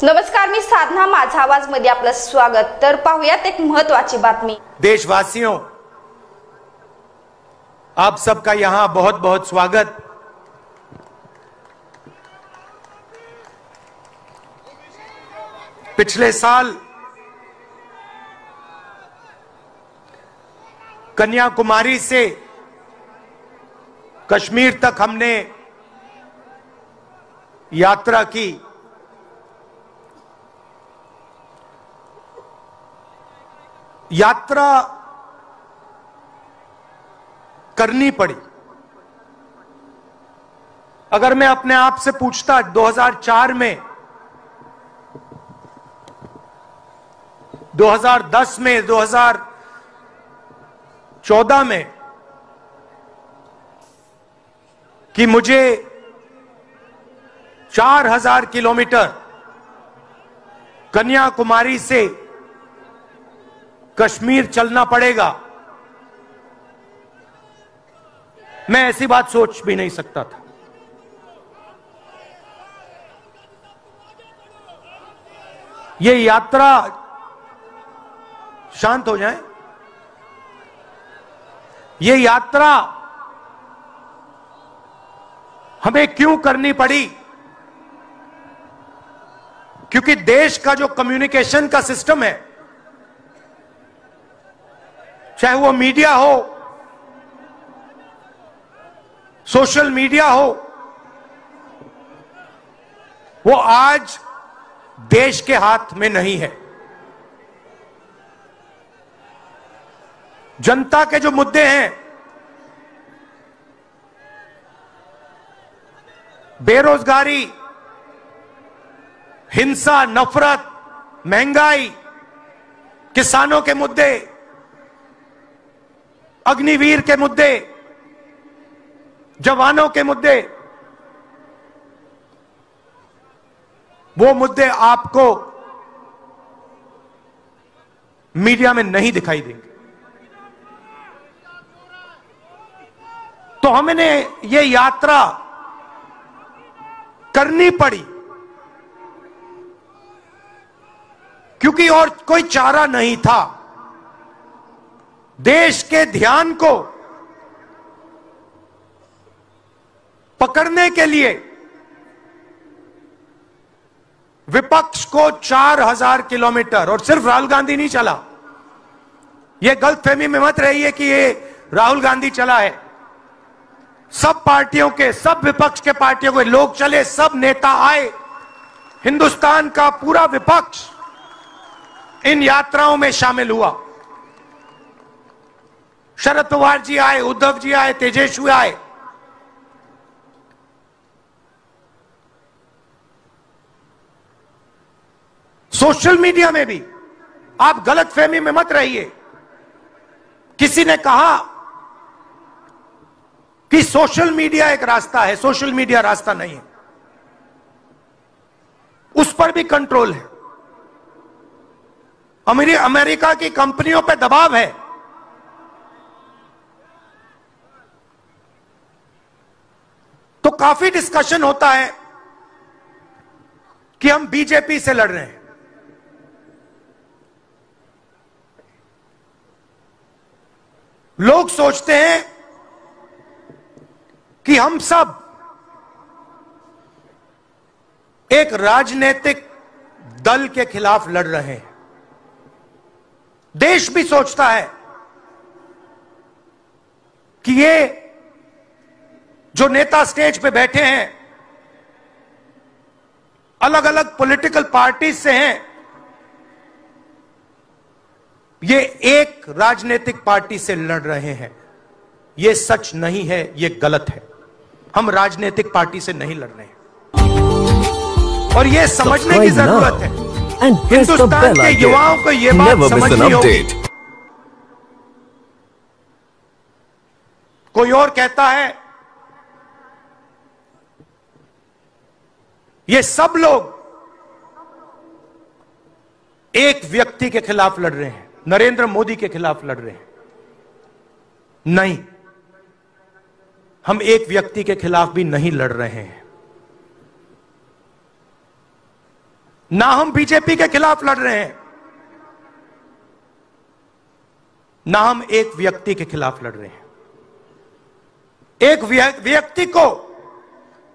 नमस्कार, मी साधना, माझा आवाज मध्ये आपलं स्वागत। तर पाहूयात एक महत्त्वाची बातमी। देशवासियों, आप सबका यहां बहुत बहुत स्वागत। पिछले साल कन्याकुमारी से कश्मीर तक हमने यात्रा की। यात्रा करनी पड़ी। अगर मैं अपने आप से पूछता 2004 में, 2010 में, 2014 में कि मुझे 4000 किलोमीटर कन्याकुमारी से कश्मीर चलना पड़ेगा, मैं ऐसी बात सोच भी नहीं सकता था। ये यात्रा, शांत हो जाएं, ये यात्रा हमें क्यों करनी पड़ी? क्योंकि देश का जो कम्युनिकेशन का सिस्टम है, चाहे वो मीडिया हो, सोशल मीडिया हो, वो आज देश के हाथ में नहीं है। जनता के जो मुद्दे हैं, बेरोजगारी, हिंसा, नफरत, महंगाई, किसानों के मुद्दे, अग्निवीर के मुद्दे, जवानों के मुद्दे, वो मुद्दे आपको मीडिया में नहीं दिखाई देंगे। तो हमने ये यात्रा करनी पड़ी क्योंकि और कोई चारा नहीं था। देश के ध्यान को पकड़ने के लिए विपक्ष को 4000 किलोमीटर, और सिर्फ राहुल गांधी नहीं चला, यह गलतफहमी में मत रहिए कि ये राहुल गांधी चला है। सब पार्टियों के, सब विपक्ष के पार्टियों के लोग चले, सब नेता आए, हिंदुस्तान का पूरा विपक्ष इन यात्राओं में शामिल हुआ। शरद पवार जी आए, उद्धव जी आए, तेजस्वी आए। सोशल मीडिया में भी आप गलतफहमी में मत रहिए। किसी ने कहा कि सोशल मीडिया एक रास्ता है, सोशल मीडिया रास्ता नहीं है, उस पर भी कंट्रोल है। अमेरिका की कंपनियों पर दबाव है। तो काफी डिस्कशन होता है कि हम बीजेपी से लड़ रहे हैं। लोग सोचते हैं कि हम सब एक राजनीतिक दल के खिलाफ लड़ रहे हैं। देश भी सोचता है कि ये जो नेता स्टेज पे बैठे हैं, अलग अलग पॉलिटिकल पार्टीज से हैं, ये एक राजनीतिक पार्टी से लड़ रहे हैं। ये सच नहीं है, ये गलत है। हम राजनीतिक पार्टी से नहीं लड़ रहे हैं और ये समझने की जरूरत है। हिंदुस्तान के युवाओं को ये बात समझनी होगी। कोई और कहता है ये सब लोग एक व्यक्ति के खिलाफ लड़ रहे हैं, नरेंद्र मोदी के खिलाफ लड़ रहे हैं। नहीं, हम एक व्यक्ति के खिलाफ भी नहीं लड़ रहे हैं। ना हम बीजेपी के खिलाफ लड़ रहे हैं, ना हम एक व्यक्ति के खिलाफ लड़ रहे हैं। एक व्यक्ति को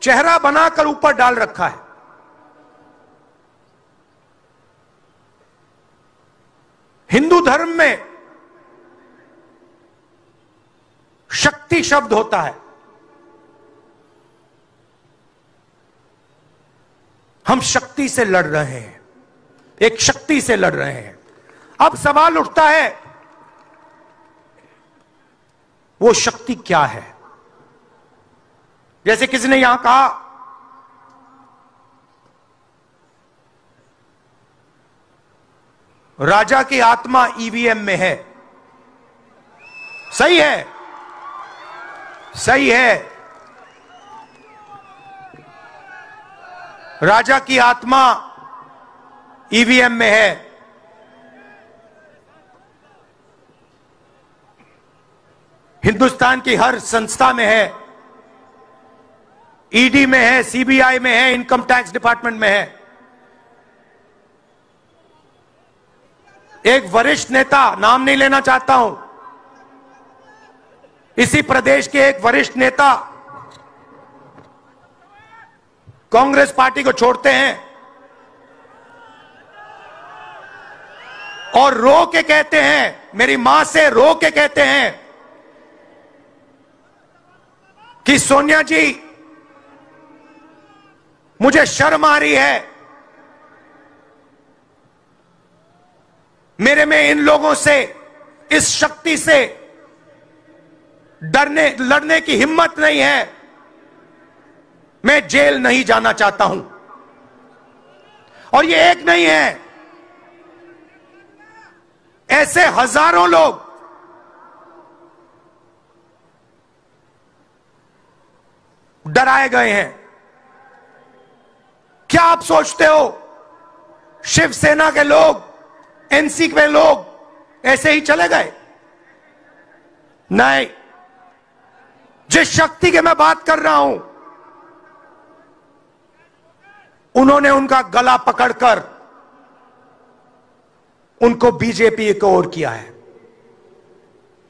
चेहरा बनाकर ऊपर डाल रखा है। हिंदू धर्म में शक्ति शब्द होता है। हम शक्ति से लड़ रहे हैं, एक शक्ति से लड़ रहे हैं। अब सवाल उठता है, वो शक्ति क्या है? जैसे किसी ने यहां कहा, राजा की आत्मा ईवीएम में है। सही है, सही है। राजा की आत्मा ईवीएम में है। हिंदुस्तान की हर संस्था में है, ईडी में है, सीबीआई में है, इनकम टैक्स डिपार्टमेंट में है। एक वरिष्ठ नेता, नाम नहीं लेना चाहता हूं, इसी प्रदेश के एक वरिष्ठ नेता कांग्रेस पार्टी को छोड़ते हैं और रो के कहते हैं, मेरी मां से रो के कहते हैं कि सोनिया जी, मुझे शर्म आ रही है, मेरे में इन लोगों से, इस शक्ति से लड़ने की हिम्मत नहीं है, मैं जेल नहीं जाना चाहता हूं। और ये एक नहीं है, ऐसे हजारों लोग डराए गए हैं। क्या आप सोचते हो शिवसेना के लोग, एनसी के लोग ऐसे ही चले गए? नहीं। जिस शक्ति की मैं बात कर रहा हूं, उन्होंने उनका गला पकड़कर उनको बीजेपी की ओर किया है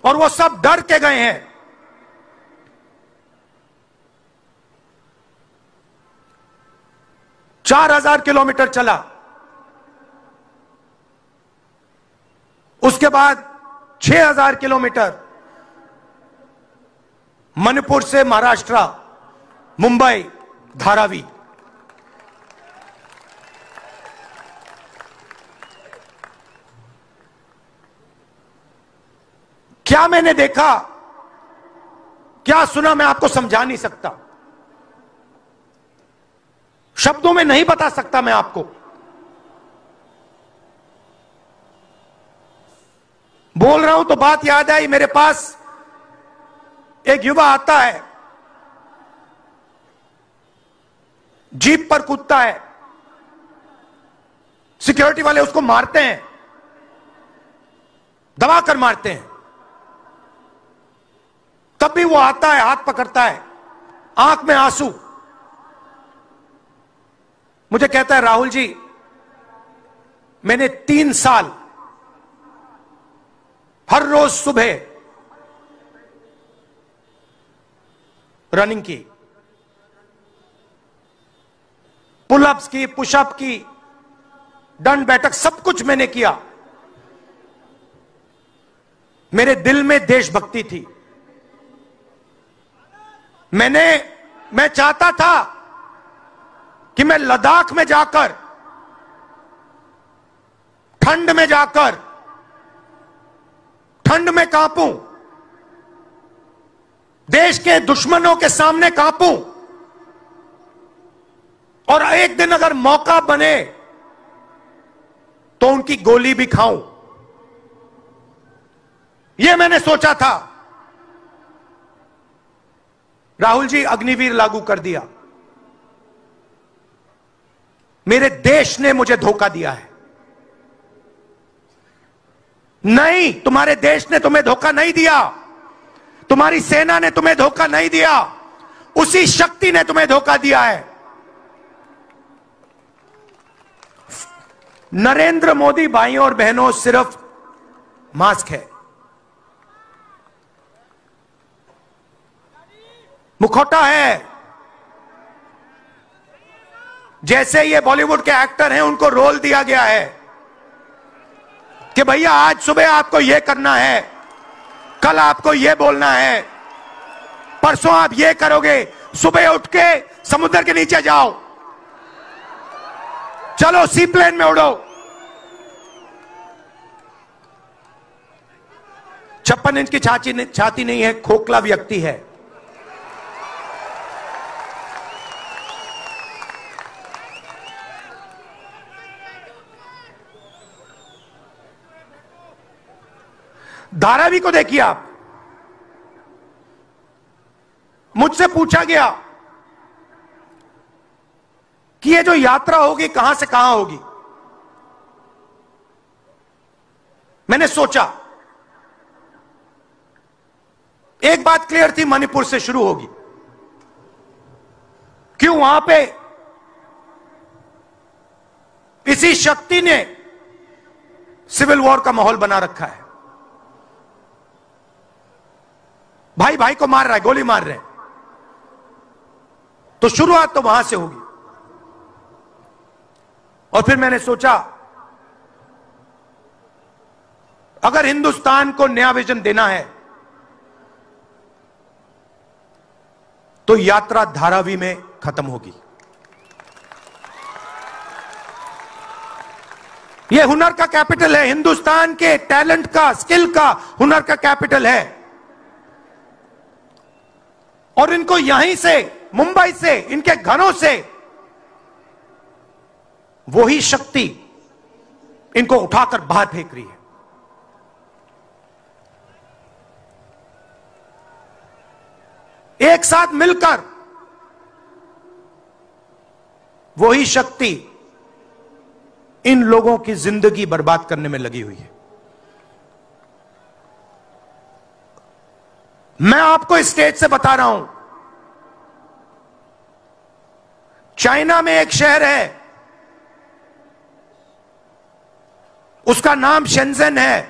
और वो सब डर के गए हैं। चार 4,000 किलोमीटर चला, उसके बाद 6,000 किलोमीटर मणिपुर से महाराष्ट्र, मुंबई, धारावी। क्या मैंने देखा, क्या सुना, मैं आपको समझा नहीं सकता, शब्दों में नहीं बता सकता मैं आपको। बोल रहा हूं तो बात याद आई, मेरे पास एक युवा आता है, जीप पर कूदता है, सिक्योरिटी वाले उसको मारते हैं, दबाकर मारते हैं, तब भी वो आता है, हाथ पकड़ता है, आंख में आंसू, मुझे कहता है, राहुल जी, मैंने 3 साल हर रोज सुबह रनिंग की, पुलअप्स की, पुशअप की, दंड बैठक, सब कुछ मैंने किया। मेरे दिल में देशभक्ति थी। मैं चाहता था कि मैं लद्दाख में जाकर, ठंड में जाकर, ठंड में कांपूं, देश के दुश्मनों के सामने कांपूं, और एक दिन अगर मौका बने तो उनकी गोली भी खाऊं। यह मैंने सोचा था। राहुल जी, अग्निवीर लागू कर दिया। मेरे देश ने मुझे धोखा दिया है। नहीं, तुम्हारे देश ने तुम्हें धोखा नहीं दिया, तुम्हारी सेना ने तुम्हें धोखा नहीं दिया, उसी शक्ति ने तुम्हें धोखा दिया है। नरेंद्र मोदी भाइयों और बहनों सिर्फ मास्क है, मुखौटा है। जैसे ये बॉलीवुड के एक्टर हैं, उनको रोल दिया गया है कि भैया आज सुबह आपको यह करना है, कल आपको यह बोलना है, परसों आप यह करोगे, सुबह उठ के समुद्र के नीचे जाओ, चलो सी प्लेन में उड़ो। 56 इंच की छाती नहीं है, खोखला व्यक्ति है। धारावी को देखिए आप। मुझसे पूछा गया कि ये जो यात्रा होगी कहां से कहां होगी। मैंने सोचा, एक बात क्लियर थी, मणिपुर से शुरू होगी। क्यों? वहां पे इसी शक्ति ने सिविल वॉर का माहौल बना रखा है। भाई भाई को मार रहा है, गोली मार रहे हैं, तो शुरुआत तो वहां से होगी। और फिर मैंने सोचा, अगर हिंदुस्तान को नया विजन देना है तो यात्रा धारावी में खत्म होगी। यह हुनर का कैपिटल है, हिंदुस्तान के टैलेंट का, स्किल का, हुनर का कैपिटल है। और इनको यहीं से, मुंबई से, इनके घरों से वही शक्ति इनको उठाकर बाहर फेंक रही है। एक साथ मिलकर वही शक्ति इन लोगों की जिंदगी बर्बाद करने में लगी हुई है। मैं आपको इस स्टेज से बता रहा हूं, चाइना में एक शहर है, उसका नाम शेंजन है।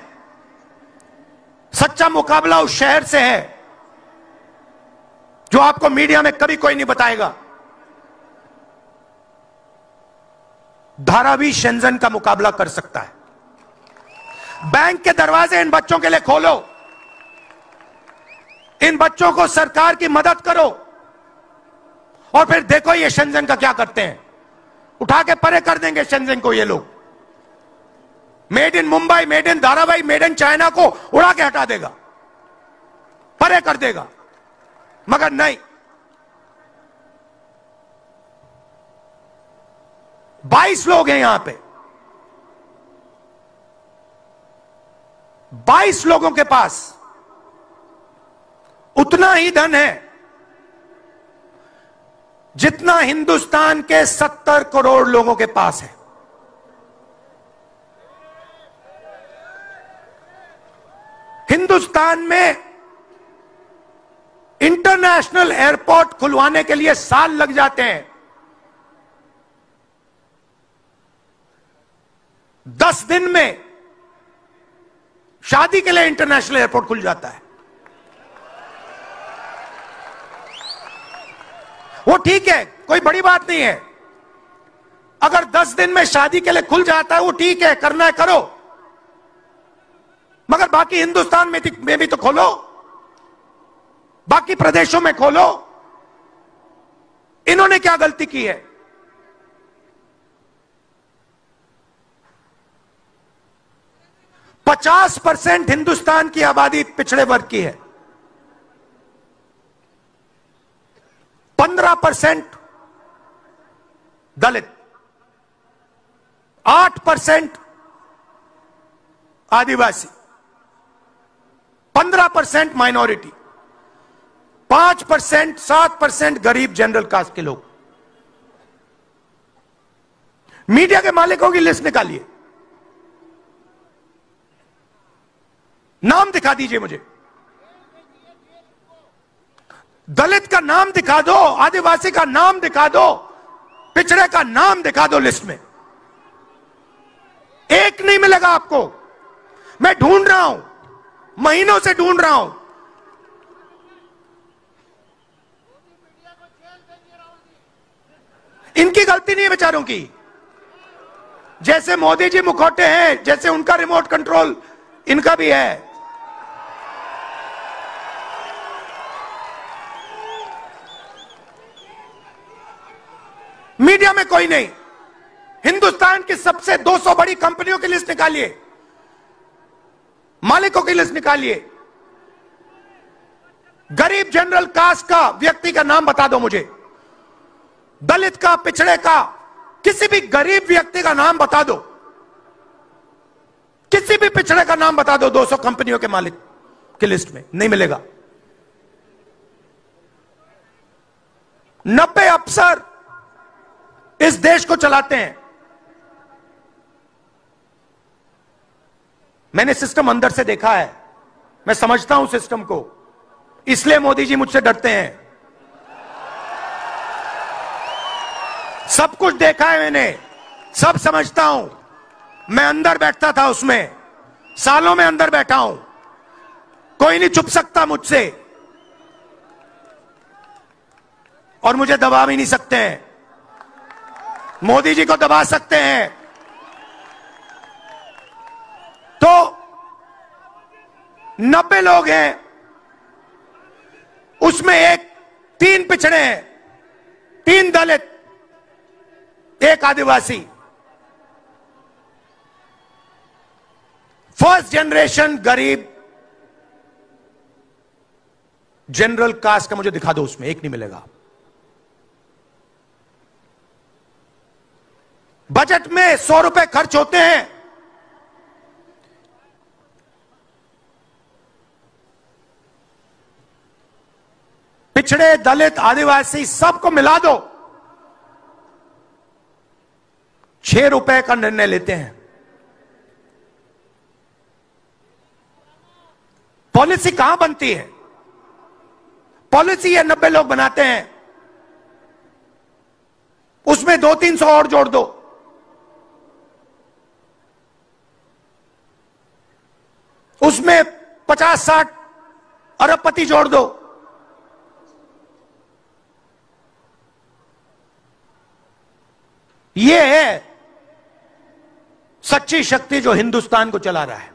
सच्चा मुकाबला उस शहर से है जो आपको मीडिया में कभी कोई नहीं बताएगा। धारावी शेंजन का मुकाबला कर सकता है। बैंक के दरवाजे इन बच्चों के लिए खोलो, इन बच्चों को सरकार की मदद करो, और फिर देखो ये शेंजन का क्या करते हैं। उठा के परे कर देंगे शेंजन को ये लोग। Made in Mumbai, made in Dharavi, made in China को उड़ा के हटा देगा, परे कर देगा। मगर नहीं, 22 लोग हैं यहां पे, 22 लोगों के पास उतना ही धन है जितना हिंदुस्तान के 70 करोड़ लोगों के पास है। हिंदुस्तान में इंटरनेशनल एयरपोर्ट खुलवाने के लिए साल लग जाते हैं। 10 दिन में शादी के लिए इंटरनेशनल एयरपोर्ट खुल जाता है। वो ठीक है, कोई बड़ी बात नहीं है। अगर 10 दिन में शादी के लिए खुल जाता है वो ठीक है, करना है करो, मगर बाकी हिंदुस्तान में भी तो खोलो, बाकी प्रदेशों में खोलो। इन्होंने क्या गलती की है? %50 हिंदुस्तान की आबादी पिछड़े वर्ग की है, 15% दलित, 8% आदिवासी, 15% माइनॉरिटी, 5%, 7% गरीब जनरल कास्ट के लोग। मीडिया के मालिकों की लिस्ट निकालिए, नाम दिखा दीजिए मुझे। दलित का नाम दिखा दो, आदिवासी का नाम दिखा दो, पिछड़े का नाम दिखा दो लिस्ट में। एक नहीं मिलेगा आपको। मैं ढूंढ रहा हूं, महीनों से ढूंढ रहा हूं। इनकी गलती नहीं है बेचारों की। जैसे मोदी जी मुखौटे हैं, जैसे उनका रिमोट कंट्रोल इनका भी है। मीडिया में कोई नहीं। हिंदुस्तान की सबसे 200 बड़ी कंपनियों की लिस्ट निकालिए, मालिकों की लिस्ट निकालिए। गरीब जनरल कास्ट का व्यक्ति का नाम बता दो मुझे, दलित का, पिछड़े का, किसी भी गरीब व्यक्ति का नाम बता दो, किसी भी पिछड़े का नाम बता दो 200 कंपनियों के मालिक की लिस्ट में, नहीं मिलेगा। 90 अफसर इस देश को चलाते हैं। मैंने सिस्टम अंदर से देखा है, मैं समझता हूं सिस्टम को, इसलिए मोदी जी मुझसे डरते हैं। सब कुछ देखा है मैंने, सब समझता हूं। मैं अंदर बैठता था उसमें, सालों में अंदर बैठा हूं। कोई नहीं छुप सकता मुझसे, और मुझे दबा भी नहीं सकते हैं। मोदी जी को दबा सकते हैं तो 90 लोग हैं, उसमें 3 पिछड़े हैं, 3 दलित, 1 आदिवासी। फर्स्ट जनरेशन गरीब जनरल कास्ट का मुझे दिखा दो, उसमें 1 नहीं मिलेगा। बजट में 100 रुपए खर्च होते हैं, पिछड़े, दलित, आदिवासी सबको मिला दो, 6 रुपए का निर्णय लेते हैं। पॉलिसी कहां बनती है? पॉलिसी ये 90 लोग बनाते हैं, उसमें 200-300 और जोड़ दो, उसमें 50-60 अरबपति जोड़ दो। यह है सच्ची शक्ति जो हिंदुस्तान को चला रहा है।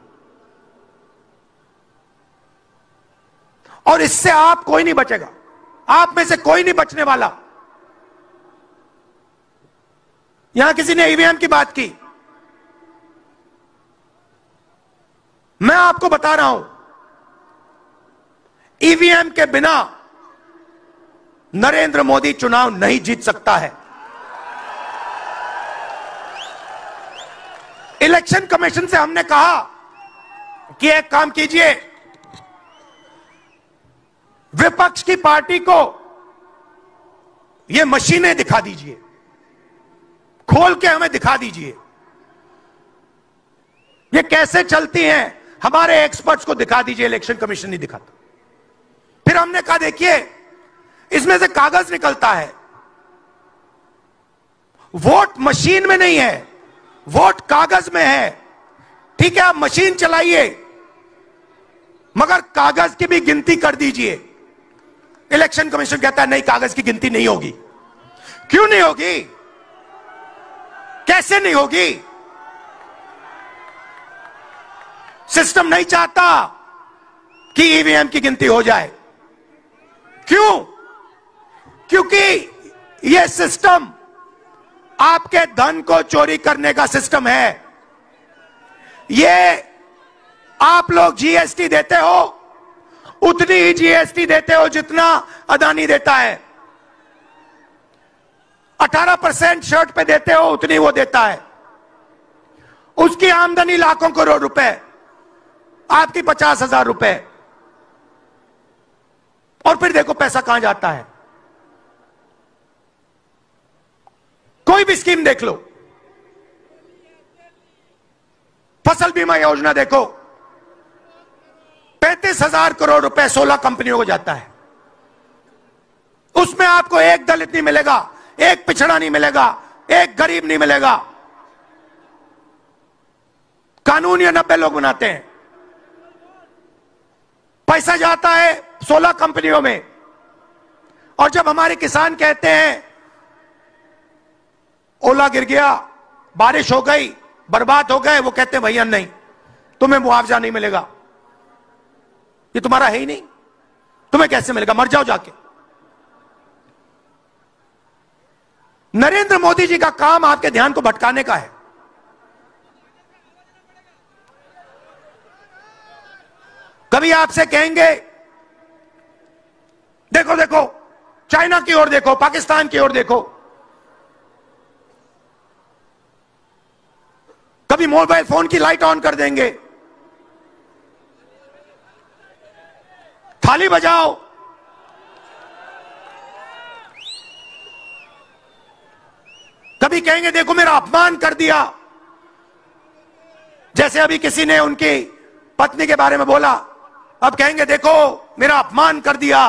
और इससे आप कोई नहीं बचेगा, आप में से कोई नहीं बचने वाला। यहां किसी ने ईवीएम की बात की, मैं आपको बता रहा हूं, ईवीएम के बिना नरेंद्र मोदी चुनाव नहीं जीत सकता है। इलेक्शन कमीशन से हमने कहा कि एक काम कीजिए, विपक्ष की पार्टी को ये मशीनें दिखा दीजिए, खोल के हमें दिखा दीजिए ये कैसे चलती हैं, हमारे एक्सपर्ट्स को दिखा दीजिए। इलेक्शन कमीशन नहीं दिखाता। फिर हमने कहा देखिए, इसमें से कागज निकलता है, वोट मशीन में नहीं है, वोट कागज में है। ठीक है, आप मशीन चलाइए, मगर कागज की भी गिनती कर दीजिए। इलेक्शन कमीशन कहता है नहीं, कागज की गिनती नहीं होगी। क्यों नहीं होगी? कैसे नहीं होगी? सिस्टम नहीं चाहता कि ईवीएम की गिनती हो जाए। क्यों? क्योंकि यह सिस्टम आपके धन को चोरी करने का सिस्टम है। ये आप लोग जीएसटी देते हो, उतनी ही जीएसटी देते हो जितना अदानी देता है। 18% शर्ट पे देते हो, उतनी वो देता है। उसकी आमदनी लाखों करोड़ रुपए, आपकी 50,000 रुपए। और फिर देखो पैसा कहां जाता है। कोई भी स्कीम देख लो, फसल बीमा योजना देखो, 35,000 करोड़ रुपए 16 कंपनियों को जाता है। उसमें आपको एक दलित नहीं मिलेगा, एक पिछड़ा नहीं मिलेगा, एक गरीब नहीं मिलेगा। कानून ये 90 लोग बनाते हैं। पैसा जाता है 16 कंपनियों में, और जब हमारे किसान कहते हैं ओला गिर गया, बारिश हो गई, बर्बाद हो गए, वो कहते हैं भैया नहीं, तुम्हें मुआवजा नहीं मिलेगा, ये तुम्हारा है ही नहीं, तुम्हें कैसे मिलेगा, मर जाओ जाके। नरेंद्र मोदी जी का काम आपके ध्यान को भटकाने का है। कभी आपसे कहेंगे देखो देखो चाइना की ओर देखो, पाकिस्तान की ओर देखो, कभी मोबाइल फोन की लाइट ऑन कर देंगे, थाली बजाओ, कभी कहेंगे देखो मेरा अपमान कर दिया, जैसे अभी किसी ने उनकी पत्नी के बारे में बोला, अब कहेंगे देखो मेरा अपमान कर दिया,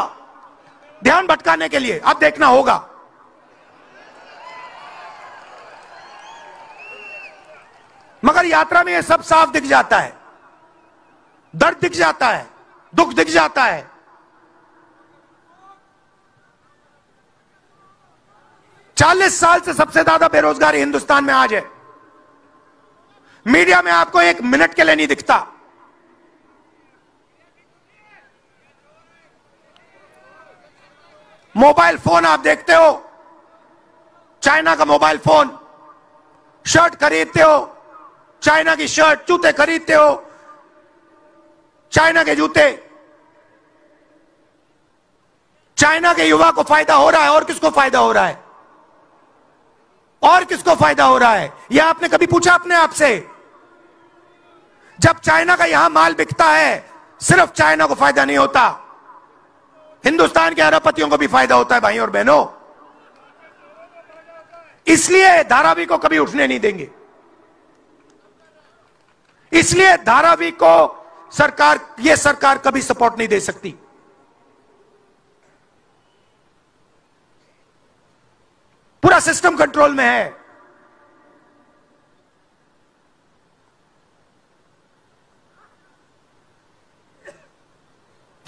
ध्यान भटकाने के लिए। अब देखना होगा। मगर यात्रा में यह सब साफ दिख जाता है, दर्द दिख जाता है, दुख दिख जाता है। चालीस साल से सबसे ज्यादा बेरोजगारी हिंदुस्तान में आज है। मीडिया में आपको एक मिनट के लिए नहीं दिखता। मोबाइल फोन आप देखते हो, चाइना का मोबाइल फोन, शर्ट खरीदते हो, चाइना की शर्ट, जूते खरीदते हो, चाइना के जूते। चाइना के युवा को फायदा हो रहा है, और किसको फायदा हो रहा है? और किसको फायदा हो रहा है? यह आपने कभी पूछा अपने आप से? जब चाइना का यहां माल बिकता है, सिर्फ चाइना को फायदा नहीं होता, हिंदुस्तान के अरबपतियों को भी फायदा होता है भाई और बहनों। इसलिए धारावी को कभी उठने नहीं देंगे। इसलिए धारावी को यह सरकार कभी सपोर्ट नहीं दे सकती। पूरा सिस्टम कंट्रोल में है।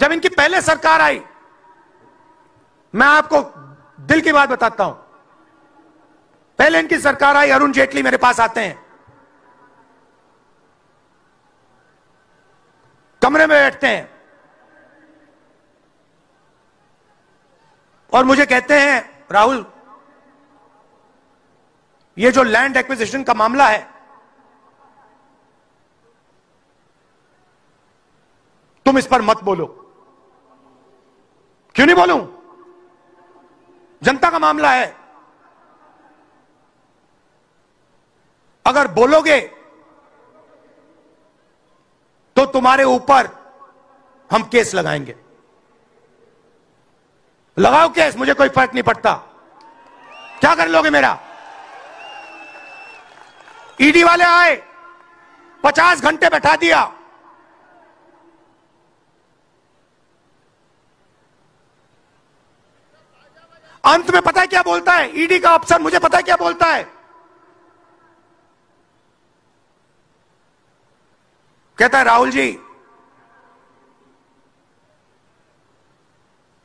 जब इनकी पहले सरकार आई, मैं आपको दिल की बात बताता हूं, पहले इनकी सरकार आई, अरुण जेटली मेरे पास आते हैं, कमरे में बैठते हैं और मुझे कहते हैं राहुल, ये जो लैंड एक्विजिशन का मामला है, तुम इस पर मत बोलो। क्यों नहीं बोलूं? जनता का मामला है। अगर बोलोगे तो तुम्हारे ऊपर हम केस लगाएंगे। लगाओ केस, मुझे कोई फर्क नहीं पड़ता। क्या कर लोगे मेरा? ईडी वाले आए, 50 घंटे बैठा दिया। अंत में पता है क्या बोलता है ईडी का अफसर? मुझे पता है क्या बोलता है? कहता है राहुल जी,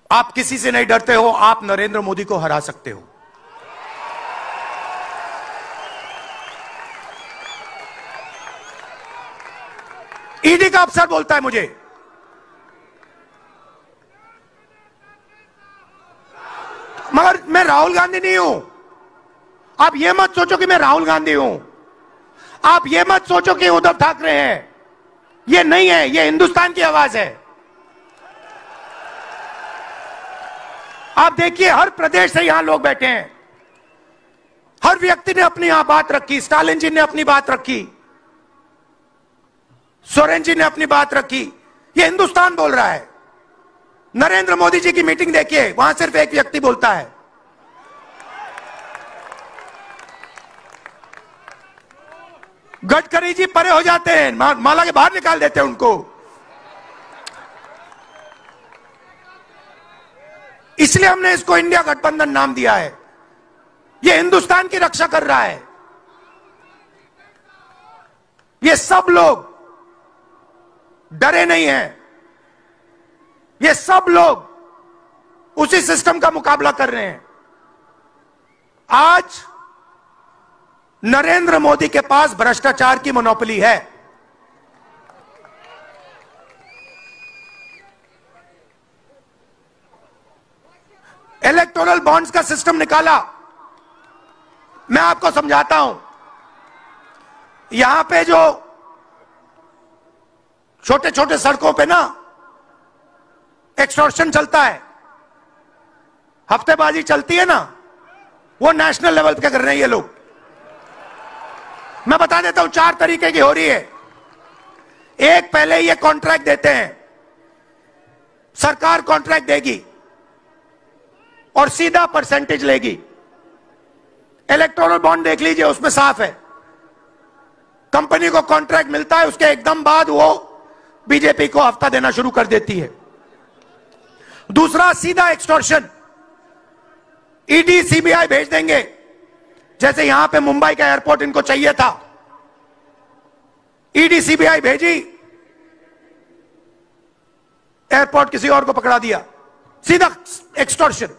आप किसी से नहीं डरते हो, आप नरेंद्र मोदी को हरा सकते हो। ईडी का अफसर बोलता है मुझे। मगर मैं राहुल गांधी नहीं हूं। आप ये मत सोचो कि मैं राहुल गांधी हूं। आप ये मत सोचो कि उद्धव ठाकरे हैं। ये नहीं है, ये हिंदुस्तान की आवाज है। आप देखिए, हर प्रदेश से यहां लोग बैठे हैं, हर व्यक्ति ने अपनी यहां बात रखी। स्टालिन जी ने अपनी बात रखी, सोरेन जी ने अपनी बात रखी। ये हिंदुस्तान बोल रहा है। नरेंद्र मोदी जी की मीटिंग देखिए, वहां सिर्फ एक व्यक्ति बोलता है। गडकरी जी परे हो जाते हैं, माला के बाहर निकाल देते हैं उनको। इसलिए हमने इसको इंडिया गठबंधन नाम दिया है। ये हिंदुस्तान की रक्षा कर रहा है। ये सब लोग डरे नहीं हैं, ये सब लोग उसी सिस्टम का मुकाबला कर रहे हैं। आज नरेंद्र मोदी के पास भ्रष्टाचार की मोनोपोली है। इलेक्टोरल बॉन्ड्स का सिस्टम निकाला। मैं आपको समझाता हूं, यहां पे जो छोटे छोटे सड़कों पे ना एक्सटॉर्शन चलता है, हफ्तेबाजी चलती है ना, वो नेशनल लेवल पे कर रहे हैं ये लोग। मैं बता देता हूं, 4 तरीके की हो रही है। एक, पहले ये कॉन्ट्रैक्ट देते हैं, सरकार कॉन्ट्रैक्ट देगी और सीधा परसेंटेज लेगी। इलेक्टोरल बॉन्ड देख लीजिए, उसमें साफ है, कंपनी को कॉन्ट्रैक्ट मिलता है, उसके एकदम बाद वो बीजेपी को हफ्ता देना शुरू कर देती है। दूसरा, सीधा एक्सटॉर्शन, ईडी सीबीआई भेज देंगे। जैसे यहां पे मुंबई का एयरपोर्ट इनको चाहिए था, ईडी सीबीआई भेजी, एयरपोर्ट किसी और को पकड़ा दिया, सीधा एक्सटॉर्शन।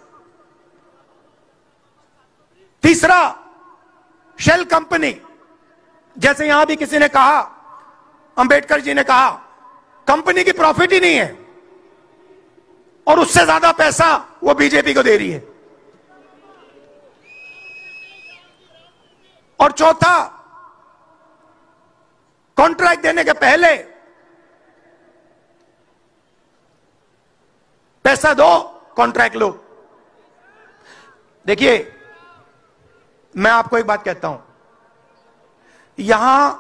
तीसरा, शेल कंपनी, जैसे यहां भी किसी ने कहा, अंबेडकर जी ने कहा, कंपनी की प्रॉफिट ही नहीं है और उससे ज्यादा पैसा वो बीजेपी को दे रही है। और चौथा, कॉन्ट्रैक्ट देने के पहले पैसा दो, कॉन्ट्रैक्ट लो। देखिए, मैं आपको एक बात कहता हूं, यहां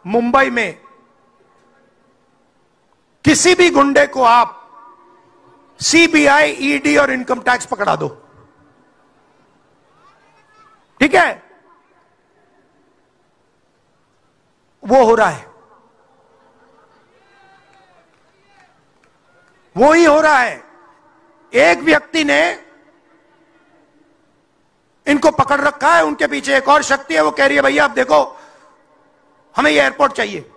मुंबई में किसी भी गुंडे को आप सीबीआई, ईडी और इनकम टैक्स पकड़ा दो, ठीक है, वो हो रहा है, वो ही हो रहा है। एक व्यक्ति ने इनको पकड़ रखा है, उनके पीछे एक और शक्ति है, वो कह रही है भैया आप देखो हमें ये एयरपोर्ट चाहिए।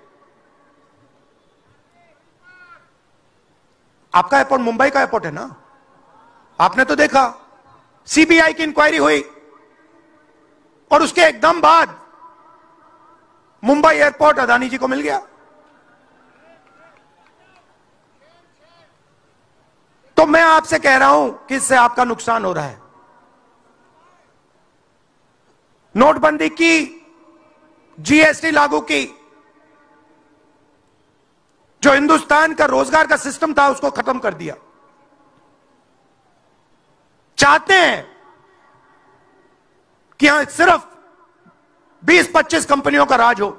आपका एयरपोर्ट मुंबई का एयरपोर्ट है ना, आपने तो देखा, सीबीआई की इंक्वायरी हुई और उसके एकदम बाद मुंबई एयरपोर्ट अदानी जी को मिल गया। तो मैं आपसे कह रहा हूं कि इससे आपका नुकसान हो रहा है। नोटबंदी की, जीएसटी लागू की, जो हिंदुस्तान का रोजगार का सिस्टम था उसको खत्म कर दिया। चाहते हैं कि यहां सिर्फ 20-25 कंपनियों का राज हो।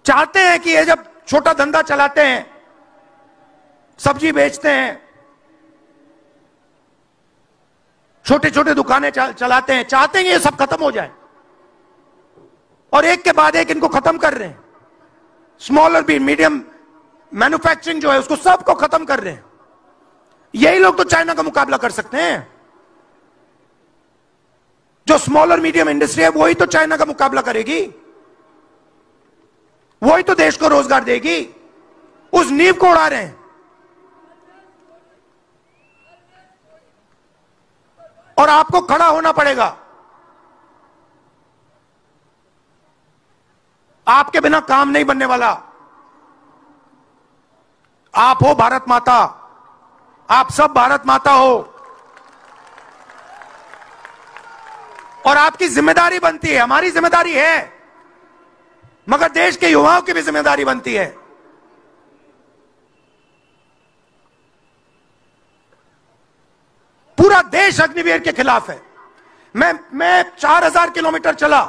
चाहते हैं कि ये जब छोटा धंधा चलाते हैं, सब्जी बेचते हैं, छोटे छोटे दुकानें चलाते हैं, चाहते हैं ये सब खत्म हो जाए और एक के बाद एक इनको खत्म कर रहे हैं। स्मॉल और मीडियम मैन्युफैक्चरिंग जो है उसको सबको खत्म कर रहे हैं। यही लोग तो चाइना का मुकाबला कर सकते हैं। जो स्मॉल और मीडियम इंडस्ट्री है वही तो चाइना का मुकाबला करेगी, वही तो देश को रोजगार देगी। उस नींव को उड़ा रहे हैं। और आपको खड़ा होना पड़ेगा। आपके बिना काम नहीं बनने वाला। आप हो भारत माता, आप सब भारत माता हो और आपकी जिम्मेदारी बनती है, हमारी जिम्मेदारी है, मगर देश के युवाओं की भी जिम्मेदारी बनती है। पूरा देश अग्निवीर के खिलाफ है। मैं 4000 किलोमीटर चला,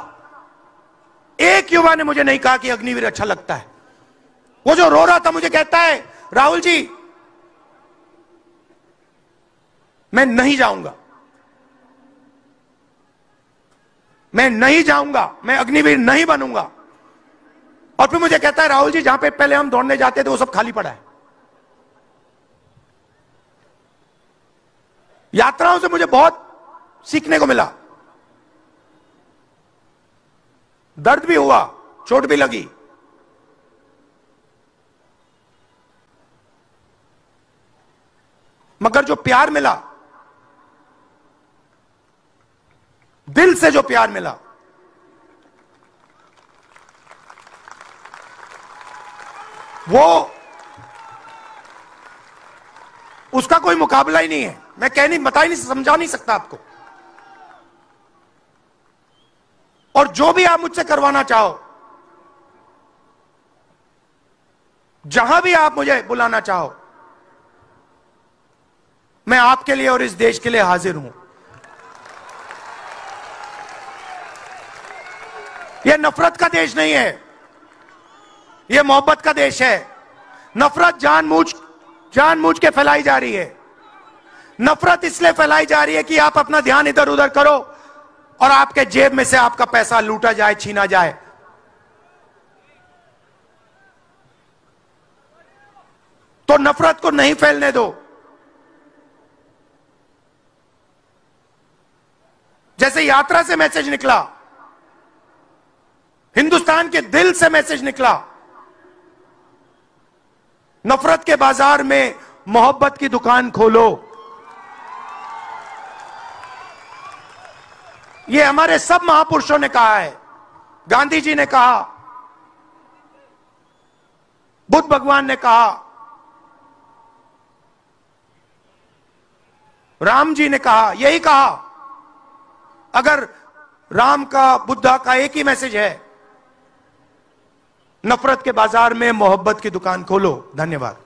एक युवा ने मुझे नहीं कहा कि अग्निवीर अच्छा लगता है। वो जो रो रहा था मुझे कहता है राहुल जी मैं नहीं जाऊंगा, मैं नहीं जाऊंगा, मैं अग्निवीर नहीं बनूंगा। और फिर मुझे कहता है राहुल जी जहां पे पहले हम दौड़ने जाते थे वो सब खाली पड़ा है। यात्राओं से मुझे बहुत सीखने को मिला, दर्द भी हुआ, चोट भी लगी। मगर जो प्यार मिला, दिल से जो प्यार मिला, वो उसका कोई मुकाबला ही नहीं है। मैं बता ही नहीं, समझा नहीं सकता आपको। और जो भी आप मुझसे करवाना चाहो, जहां भी आप मुझे बुलाना चाहो, मैं आपके लिए और इस देश के लिए हाजिर हूं। यह नफरत का देश नहीं है, यह मोहब्बत का देश है। नफरत जानबूझ के फैलाई जा रही है। नफरत इसलिए फैलाई जा रही है कि आप अपना ध्यान इधर उधर करो और आपके जेब में से आपका पैसा लूटा जाए, छीना जाए। तो नफरत को नहीं फैलने दो। जैसे यात्रा से मैसेज निकला, हिंदुस्तान के दिल से मैसेज निकला, नफरत के बाजार में मोहब्बत की दुकान खोलो। यह हमारे सब महापुरुषों ने कहा है। गांधी जी ने कहा, बुद्ध भगवान ने कहा, राम जी ने कहा, यही कहा। अगर राम का, बुद्धा का एक ही मैसेज है, नफरत के बाजार में मोहब्बत की दुकान खोलो। धन्यवाद।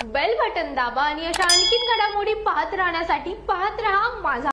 बेल बटन दाबा आणि अशा आणखीन घडामोडी पाहत राहण्यासाठी पाहत रहा माझा